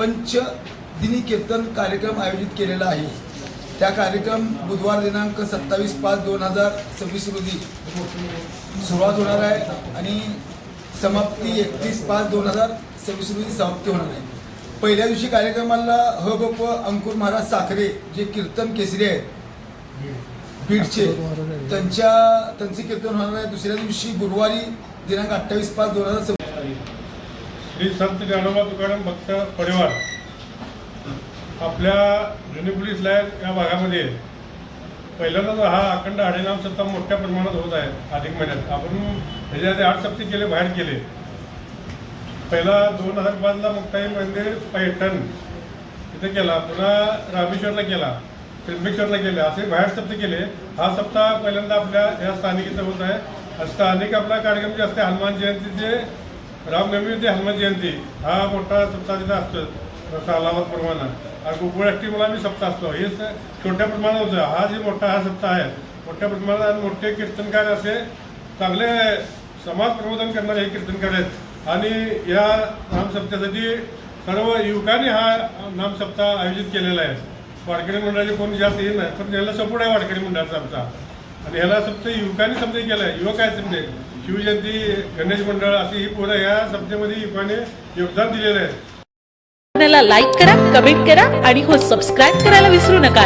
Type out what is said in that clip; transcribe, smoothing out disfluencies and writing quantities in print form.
पंचदिनी कीर्तन कार्यक्रम आयोजित केलेला आहे। त्या कार्यक्रम बुधवार दिनांक 27/5/2026 रोजी सुरुवात होणार आहे आणि समाप्ती 31/5/2026 रोजी समाप्ती होणार आहे। पहिल्या दिवशी कार्यक्रमाला हबप अंकुर महाराज साखरे जे कीर्तन केसरी आहेत बीडचे त्यांचे कीर्तन होणार आहे। दुसऱ्या दिवशी गुरुवारी दिनांक 28/5/2026 श्री संत ज्ञानोबा तुकाराम भक्त परिवार आपल्या जुनी पोलीस लाईन या भागामध्ये पहिल्यांदा हा अखंड हरिनाम सप्ताह मोठ्या प्रमाणात होत आहे। अधिक महिन्यात आपण ह्याच्याआधी 8 सप्ते केले, बाहेर केले। पहिला 2005ला मुक्ताई मंदिर पैठण इथे केला, पुन्हा रामेश्वरला केला, त्र्यंबकेश्वरला केले, असे बाहेर सप्ते केले। हा सप्ताह पहिल्यांदा आपल्या या स्थानिक इथं होत आहे। स्थानिक आपला कार्यक्रम जे असते हनुमान जयंतीचे, रामनवमी ते हनुमान जयंती हा मोठा सप्ताह तिथं असतो सालावत प्रमाणात, आणि गोकुळाष्टमी मला मी सप्ताह असतो। हे छोट्या प्रमाणात होतं। हा जे मोठा हा सप्ताह आहे मोठ्या प्रमाणात, आणि मोठे कीर्तनकार असे चांगले समाज प्रबोधन करणारे हे कीर्तनकार आहेत। आणि या नामसप्ताहासाठी सर्व युवकांनी हा नामसप्ताह आयोजित केलेला आहे। वारकरी मंडळाचे कोणी जास्त येत नाही, पण याला सपोर्ट आहे वारकरी मंडळाचा आमचा, आणि ह्याला सप्ताह युवकांनी समजा केलं आहे। युवक आहेत समजे शिवजयंती, गणेश मंडळ अशी ही पोरं या सप्त्यामध्ये युवकाने योगदान दिलेलं आहे। लाईक करा, कमेंट करा आणि हो सबस्क्राईब करायला विसरू नका।